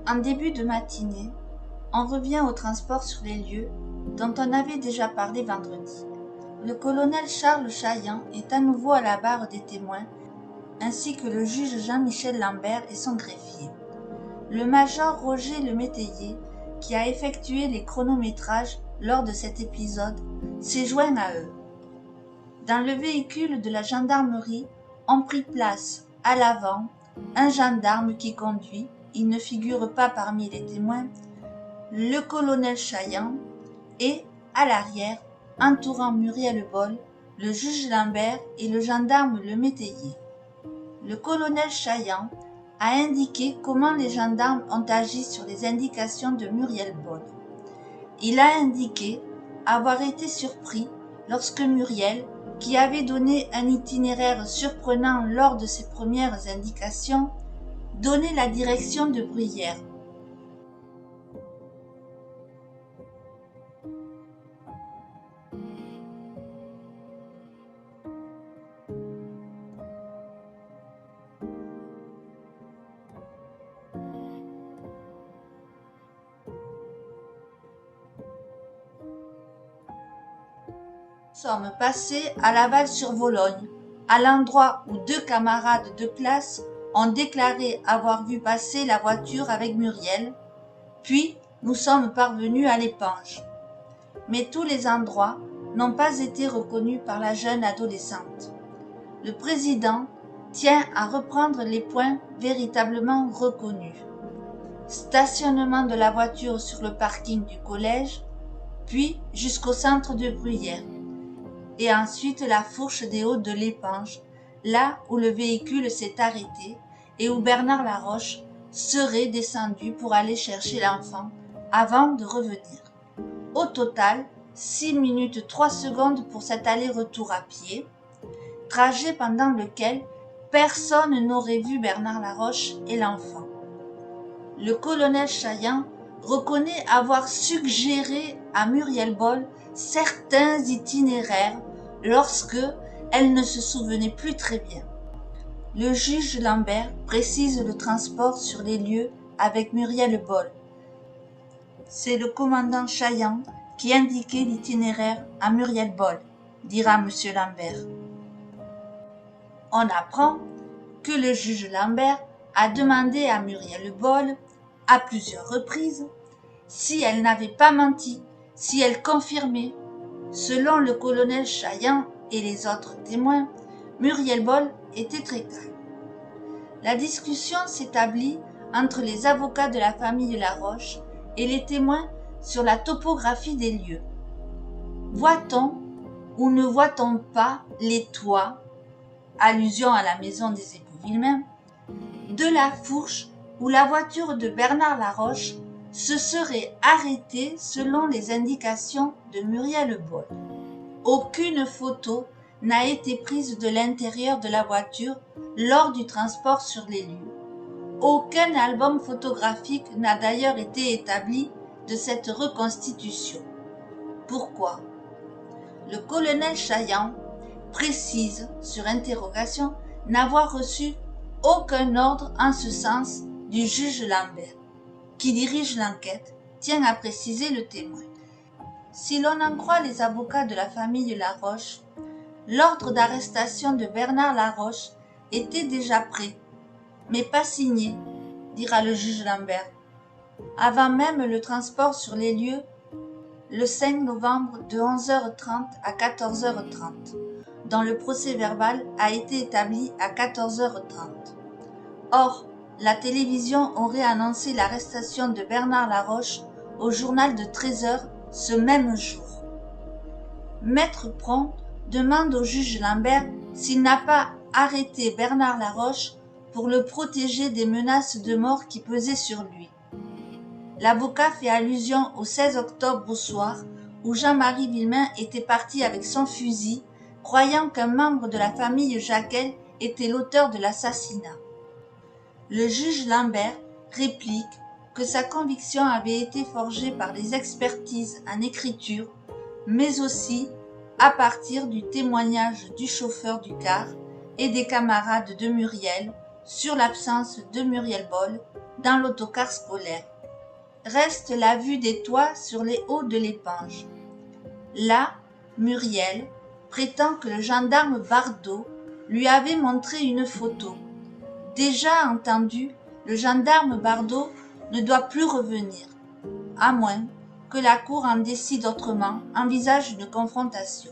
En début de matinée, on revient au transport sur les lieux dont on avait déjà parlé vendredi. Le colonel Charles Chaillan est à nouveau à la barre des témoins, ainsi que le juge Jean-Michel Lambert et son greffier. Le major Roger Lemétayer, qui a effectué les chronométrages lors de cet épisode, s'est joint à eux. Dans le véhicule de la gendarmerie ont pris place à l'avant un gendarme qui conduit, il ne figure pas parmi les témoins, le colonel Chaillan, et, à l'arrière, entourant Muriel Boll, le juge Lambert et le gendarme Lemétayer. Le colonel Chaillan a indiqué comment les gendarmes ont agi sur les indications de Muriel Boll. Il a indiqué avoir été surpris lorsque Muriel, qui avait donné un itinéraire surprenant lors de ses premières indications, donnait la direction de Bruyères. Nous sommes passés à Laval-sur-Vologne, à l'endroit où deux camarades de classe ont déclaré avoir vu passer la voiture avec Muriel, puis nous sommes parvenus à l'Épange. Mais tous les endroits n'ont pas été reconnus par la jeune adolescente. Le président tient à reprendre les points véritablement reconnus. Stationnement de la voiture sur le parking du collège, puis jusqu'au centre de Bruyères, et ensuite la fourche des Hauts de l'Épange, là où le véhicule s'est arrêté et où Bernard Laroche serait descendu pour aller chercher l'enfant avant de revenir. Au total, 6 minutes 3 secondes pour cet aller-retour à pied, trajet pendant lequel personne n'aurait vu Bernard Laroche et l'enfant. Le colonel Chaillan reconnaît avoir suggéré à Muriel Boll certains itinéraires lorsque elle ne se souvenait plus très bien. Le juge Lambert précise le transport sur les lieux avec Muriel Boll. C'est le commandant Chaillan qui indiquait l'itinéraire à Muriel Boll, dira M. Lambert. On apprend que le juge Lambert a demandé à Muriel Boll, à plusieurs reprises, si elle n'avait pas menti, si elle confirmait. Selon le colonel Chaillan et les autres témoins, Muriel Boll était très calme. La discussion s'établit entre les avocats de la famille Laroche et les témoins sur la topographie des lieux. Voit-on ou ne voit-on pas les toits, allusion à la maison des époux Villemain, de la fourche où la voiture de Bernard Laroche se serait arrêtée selon les indications de Muriel Boll. Aucune photo n'a été prise de l'intérieur de la voiture lors du transport sur les lieux. Aucun album photographique n'a d'ailleurs été établi de cette reconstitution. Pourquoi ? Le colonel Chaillan précise, sur interrogation, n'avoir reçu aucun ordre en ce sens du juge Lambert, qui dirige l'enquête, tient à préciser le témoin. Si l'on en croit les avocats de la famille Laroche, l'ordre d'arrestation de Bernard Laroche était déjà prêt, mais pas signé, dira le juge Lambert, avant même le transport sur les lieux le 5 novembre de 11h30 à 14h30, dont le procès-verbal a été établi à 14h30. Or, la télévision aurait annoncé l'arrestation de Bernard Laroche au journal de 13h ce même jour. Maître Pron demande au juge Lambert s'il n'a pas arrêté Bernard Laroche pour le protéger des menaces de mort qui pesaient sur lui. L'avocat fait allusion au 16 octobre au soir où Jean-Marie Villemain était parti avec son fusil, croyant qu'un membre de la famille Jacquel était l'auteur de l'assassinat. Le juge Lambert réplique que sa conviction avait été forgée par les expertises en écriture, mais aussi à partir du témoignage du chauffeur du car et des camarades de Muriel, sur l'absence de Muriel Boll dans l'autocar scolaire. Reste la vue des toits sur les hauts de l'Épange. Là, Muriel prétend que le gendarme Bardot lui avait montré une photo. Déjà entendu, le gendarme Bardot ne doit plus revenir, à moins que la cour en décide autrement, envisage une confrontation.